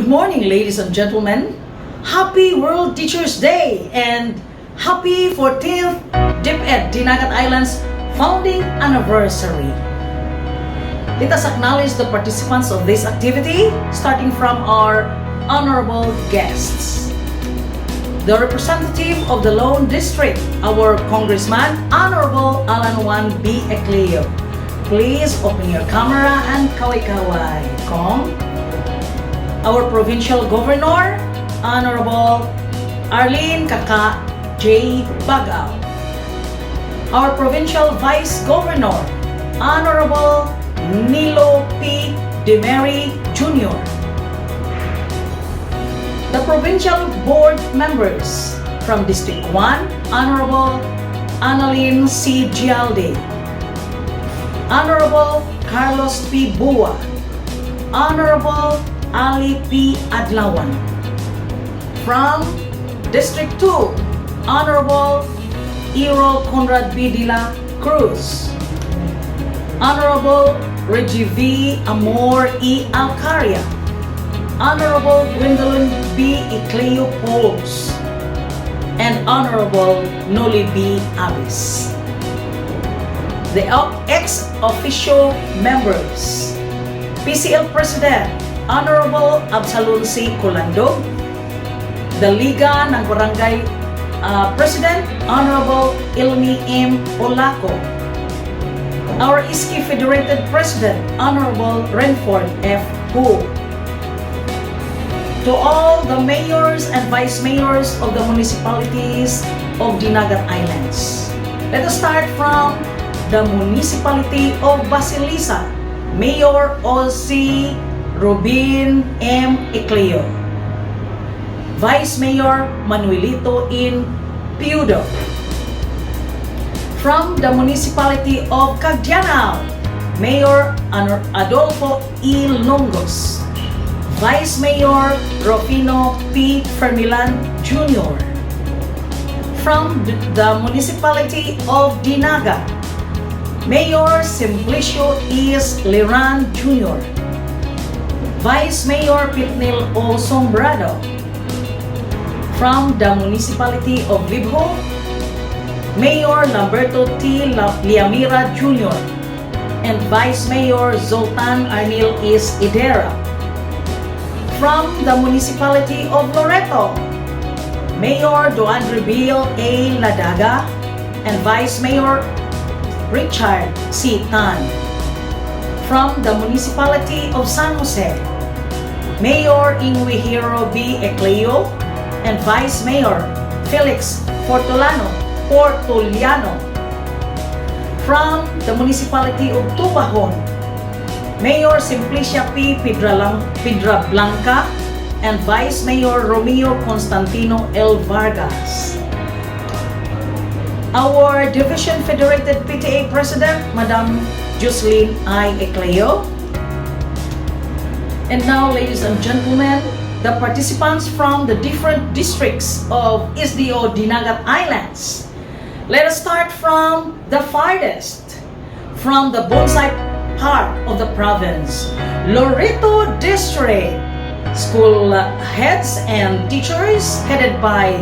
Good morning, ladies and gentlemen. Happy World Teachers Day and happy 14th DepEd Dinagat Islands founding anniversary. Let us acknowledge the participants of this activity, starting from our honorable guests. The representative of the Lone District, our Congressman, Honorable Alan Juan B. Ecleo. Please open your camera and kaway-kaway. Kong. Our Provincial Governor, Honorable Arlene Kaka J. Bagao. Our Provincial Vice Governor, Honorable Nilo P. Demary Jr. The Provincial Board Members from District 1, Honorable Annalyn C. Gialde, Honorable Carlos P. Bua, Honorable Ali P. Adlawan. From District 2, Honorable Iro Conrad B. Dila Cruz, Honorable Reggie V. Amor E. Alcaria, Honorable Gwendolyn B. Ecleo Poles, and Honorable Noli B. Avis. The ex-officio members, PCL President Honorable Absalon C. Colandog, the Liga ng Barangay President Honorable Ilmi M. Olaco, our ISKI Federated President Honorable Renford F. Hu. To all the mayors and vice mayors of the municipalities of Dinagat Islands. Let us start from the municipality of Basilisa, Mayor O.C. Rubin M. Ecleo, Vice Mayor Manuelito in Piudo. From the municipality of Cagdianao, Mayor Adolfo E. Longos, Vice Mayor Rufino P. Fermilan Jr. From the municipality of Dinagat, Mayor Simplicio is Liran Jr. Vice Mayor Pitnil O. Sombrado. From the municipality of Libho, Mayor Lamberto T. Liamira Jr. and Vice Mayor Zoltan Arnil is Idera. From the municipality of Loreto, Mayor Doandre Bill A. Ladaga and Vice Mayor Richard C. Tan. From the municipality of San Jose, Mayor Inguihiro B. Ecleo and Vice Mayor Felix Portoliano. From the municipality of Tubahon, Mayor Simplicia P. Pedra Blanca and Vice Mayor Romeo Constantino L. Vargas. Our Division Federated PTA President, Madam Jocelyn I. Ecleo. And now, ladies and gentlemen, the participants from the different districts of SDO Dinagat Islands. Let us start from the farthest, from the bonsai part of the province, Loreto District. School heads and teachers headed by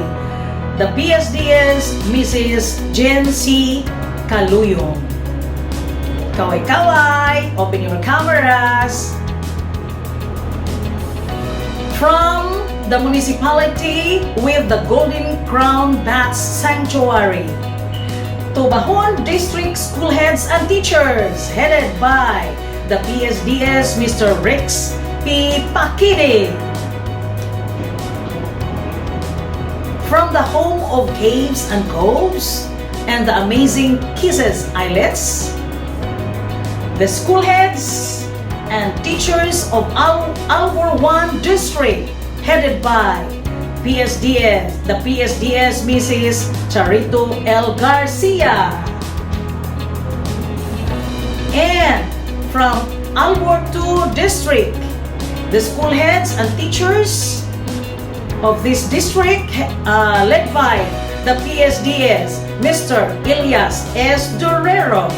the PSDS Mrs. Jen C. Caluyong. Kaway-kaway, open your cameras. From the municipality with the Golden Crown Bats Sanctuary, Tubahon District School Heads and Teachers, headed by the PSDS Mr. Rex P. Pakide. From the home of caves and coves and the amazing Kisses Islets, the school heads and teachers of Albor 1 District, headed by the PSDS Mrs. Charito L. Garcia. And from Albor 2 District, the school heads and teachers of this district, led by the PSDS Mr. Elias S. Dorero.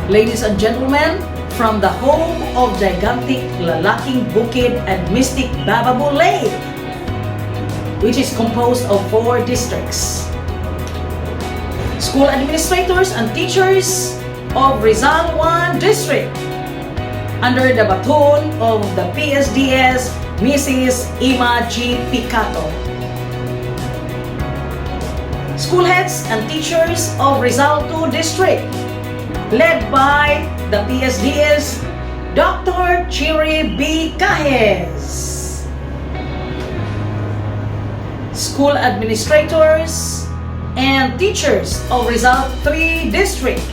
Ladies and gentlemen, from the home of gigantic lalaking bukid and mystic Bababu Lake, which is composed of 4 districts. School administrators and teachers of Rizal 1 District under the baton of the PSDS Mrs. Ima G. Picato. School heads and teachers of Rizal 2 District led by the PSDS Dr. Chiri B. Cajes. School administrators and teachers of Rizal 3 District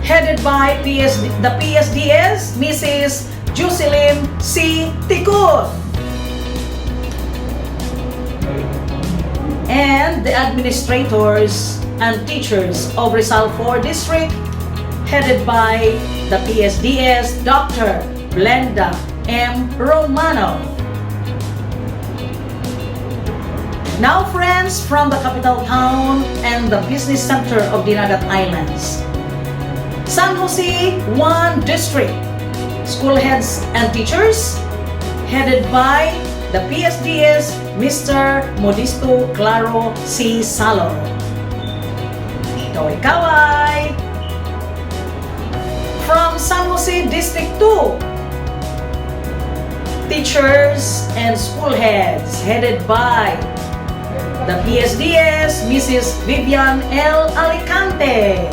headed by the PSDS Mrs. Jocelyn C. Ticon, and the administrators and teachers of Rizal 4 District headed by the PSDS Dr. Blenda M. Romano. Now friends from the capital town and the business center of Dinagat Islands. San Jose 1 District school heads and teachers headed by the PSDS Mr. Modisto Claro C. Salo. Kaway-kaway! From San Jose District 2, teachers and school heads headed by the PSDS Mrs. Vivian L. Alicante.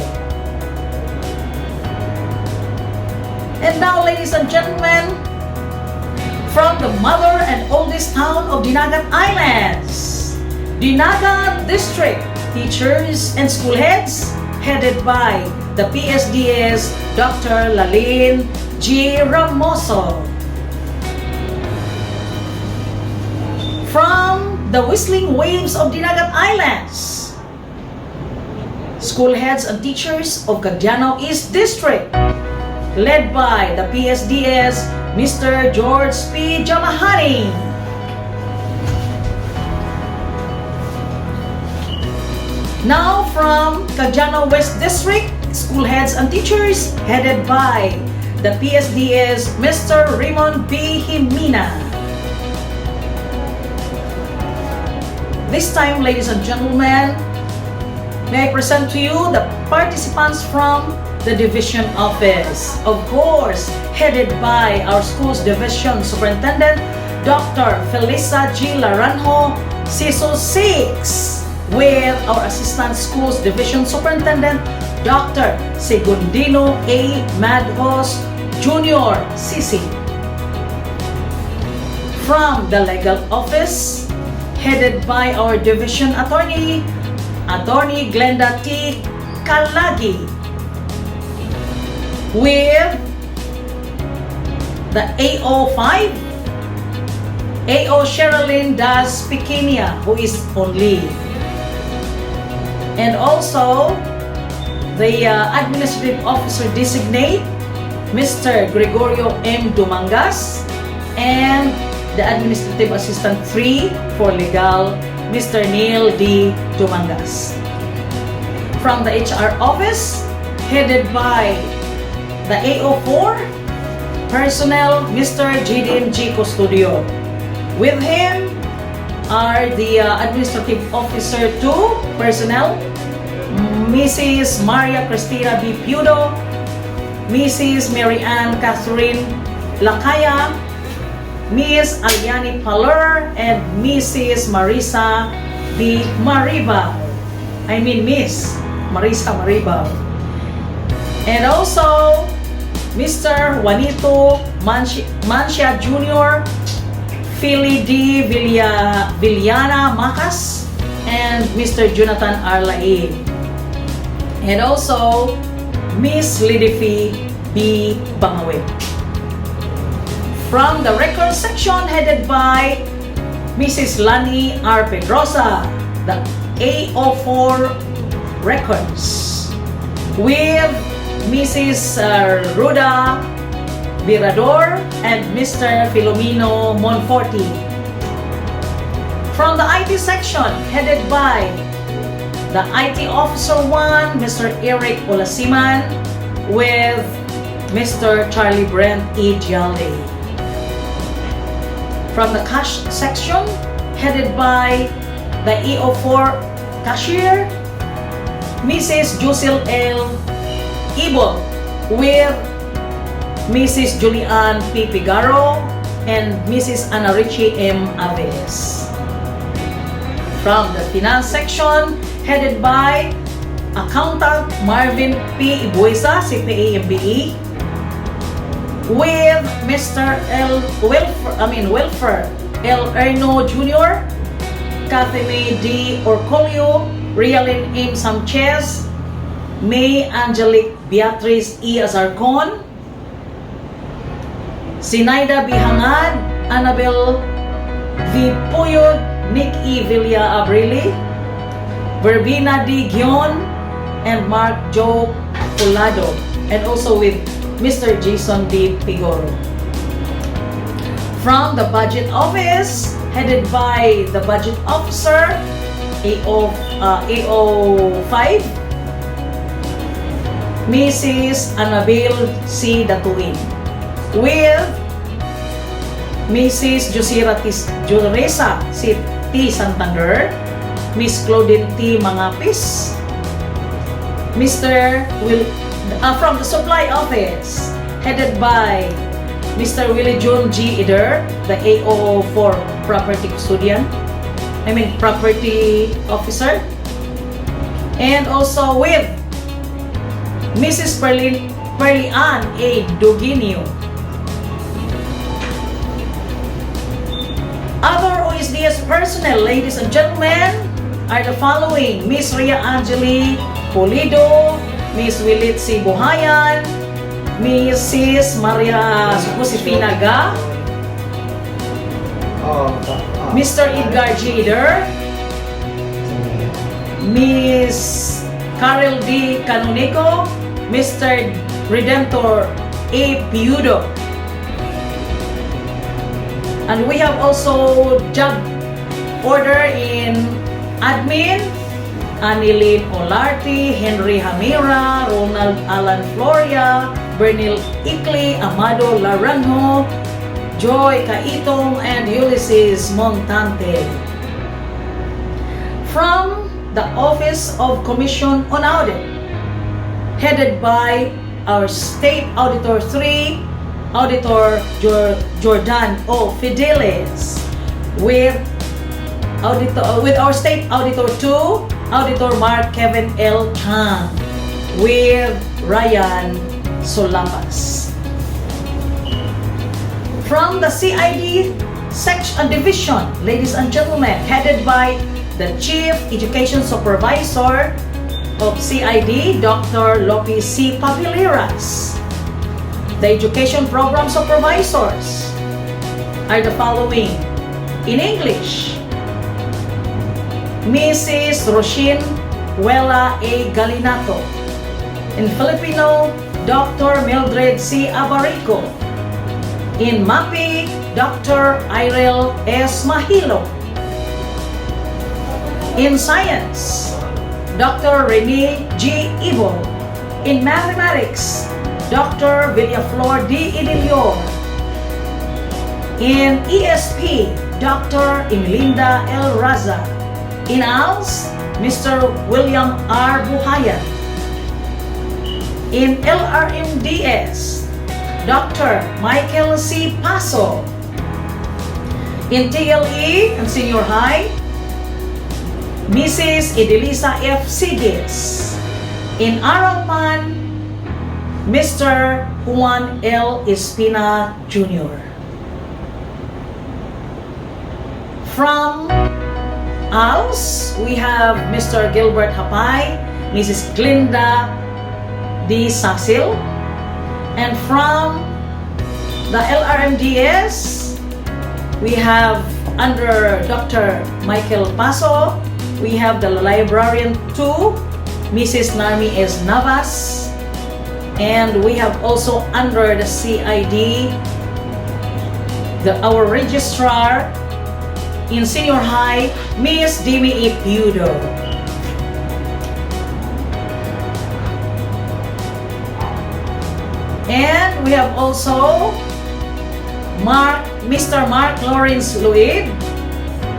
And now, ladies and gentlemen, from the mother and oldest town of Dinagat Islands, Dinagat District, teachers and school heads headed by the PSDS Dr. Lalin G. Ramoso. From the Whistling Waves of Dinagat Islands, school heads and teachers of Cagdiano East District led by the PSDS Mr. George P. Jamahani. Now from Cagdiano West District, school heads and teachers headed by the PSDS Mr. Raymond B. Jimena. This time, ladies and gentlemen, may I present to you the participants from the division office. Of course, headed by our school's division superintendent, Dr. Felisa G. Laranjo, CISO 6, with our assistant schools division superintendent, Dr. Segundino A. Madhos Jr., CC. From the legal office, headed by our division attorney, Attorney Glenda T. Kalagi, with the AO5, AO Sherilyn Das Piquinia, who is on leave. And also, the Administrative Officer Designate, Mr. Gregorio M. Dumangas, and the Administrative Assistant 3 for Legal, Mr. Neil D. Dumangas. From the HR Office, headed by the AO4 Personnel, Mr. Jidin G. Custodio. With him are the Administrative Officer 2 Personnel, Mrs. Maria Cristina B. Piudo, Mrs. Mary Ann Catherine Lacaya, Miss Aliani Paler, and Mrs. Marisa B. Maribal. Miss Marisa Maribal. And also, Mr. Juanito Mancia Jr., Philly D. Villana Macas, and Mr. Jonathan Arlae. And also, Miss Lidifi B. Bangawe. From the record section, headed by Mrs. Lani R. Pedrosa, the AO4 Records, with Mrs. Ruda Virador and Mr. Filomeno Monforti. From the IT section, headed by the IT Officer 1, Mr. Eric Olasiman, with Mr. Charlie Brent E. Gialdi. From the cash section, headed by the EO4 cashier, Mrs. Jusil L. Ibol, with Mrs. Julian P. Pigaro and Mrs. Ana Richie M. Aves. From the finance section, headed by Accountant Marvin P. Ibuesa, CPA MBE, with Mr. Wilfer L. Erno Jr., Catherine D. Orcolio, Rialyn M. Sanchez, May Angelique Beatriz E. Azarcon, Sinaida B. Hangad, Annabel V. Puyod, Nick E. Villa Abrili, Verbina D. Gion, and Mark Joe Pulado, and also with Mr. Jason D. Pigoro. From the Budget Office, headed by the Budget Officer, AO5, Mrs. Annabel C. Datuin, with Mrs. Juresa C. T. Santander, Miss Claudine T. Mangapis, from the Supply Office, headed by Mr. Willie John G. Eder, the AO4 Property Property Officer, and also with Mrs. Perlian A. Duginio. Other OSDS personnel, ladies and gentlemen, are the following: Miss Ria Angeli Polido, Miss Wilitsi Buhayan, Mrs. Maria Josefina Ga, Mr. Edgar G. Eder, Miss Carol D. Canonico, Mr. Redemptor A. Piudo. And we have also job order in admin, Anilin Olarte, Henry Hamira, Ronald Alan Floria, Bernil Ikli, Amado Laranjo, Joy Kaitong, and Ulysses Montante. From the Office of Commission on Audit, headed by our State Auditor 3, Auditor Jordan O. Fidelis, with our State Auditor 2, Auditor Mark Kevin L. Chan, with Ryan Solapas. From the CID section division, ladies and gentlemen, headed by the Chief Education Supervisor of CID, Dr. Lopi C. Paviliras. The Education Program Supervisors are the following: in English, Mrs. Roshin Wela A. Galinato; in Filipino, Dr. Mildred C. Abarico; in MAPI, Dr. Irel S. Mahilo; in Science, Dr. Rene G. Ibo; in Mathematics, Dr. Villaflor D. Idilio; in ESP, Dr. Emilinda L. Raza; in ALS, Mr. William R. Buhayan; in LRMDS, Dr. Michael C. Paso; in TLE and Senior High, Mrs. Edelisa F. Sigis; in Aralpan, Mr. Juan L. Espina Jr. From ALS, we have Mr. Gilbert Hapay, Mrs. Glinda D. Sasil, and from the LRMDS, we have under Dr. Michael Paso, we have the Librarian 2, Mrs. Narmi S. Navas, and we have also under the CID, our Registrar in Senior High, Miss Dimi E. Piudo. And we have also Mr. Mark Lawrence Luid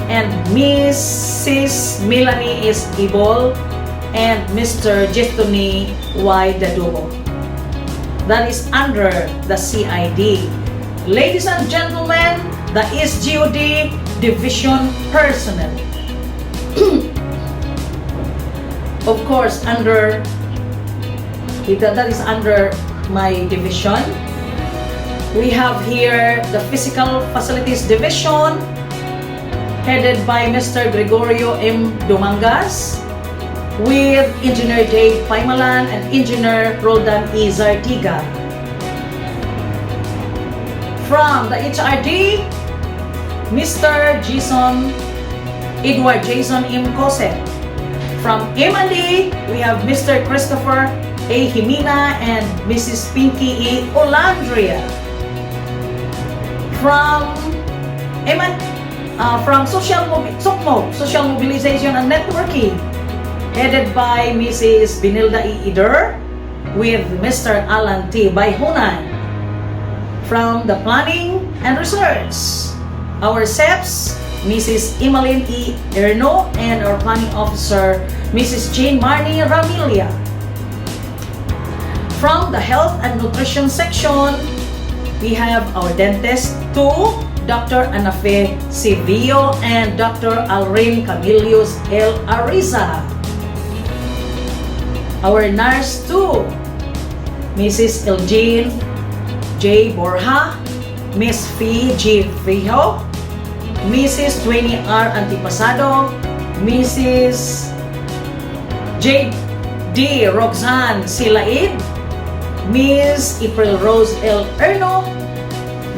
and Mrs. Melanie S. Ibol and Mr. Jestoni Y. Dadugo. That is under the CID. Ladies and gentlemen, the SGOD Division personnel. Of course, that is under my division. We have here the Physical Facilities Division, headed by Mr. Gregorio M. Dumangas, with Engineer Dave Paimalan and Engineer Roldan E. Zartiga. From the HRD, Mr. Edward Jason M. Cosette. From M&D, we have Mr. Christopher A. Jimena and Mrs. Pinky E. Olandria. From Social Mobilization and Networking, headed by Mrs. Binilda E. Ider with Mr. Alan T. Bayhunan. From the Planning and Research, our SEPs, Mrs. Emeline E. Erno and our Planning Officer, Mrs. Jane Marnie Ramilia. From the Health and Nutrition section, we have our Dentist 2, Dr. Anafe Sevilla and Dr. Alrin Camilius L. Ariza. Our Nurse 2, Mrs. Elgene J. Borja, Miss Fee G. Fijo, Mrs. Twainy R. Antipasado, Mrs. J. D. Roxanne Silaid, Miss April Rose L. Erno,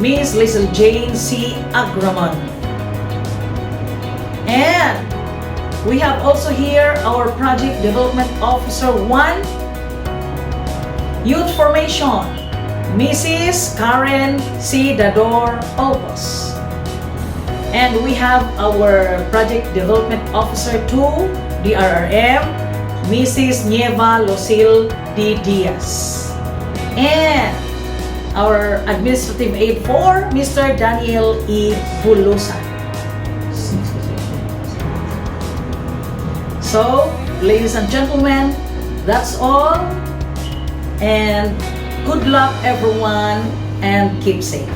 Miss Lizel Jane C. Agramon. And we have also here our Project Development Officer 1, Youth Formation, Mrs. Karen C. Dador Olpos. And we have our Project Development Officer 2, DRRM, Mrs. Nieva Lucille D. Diaz. And our Administrative Aid 4, Mr. Daniel E. Bulusan. So, ladies and gentlemen, that's all. And good luck everyone and keep safe.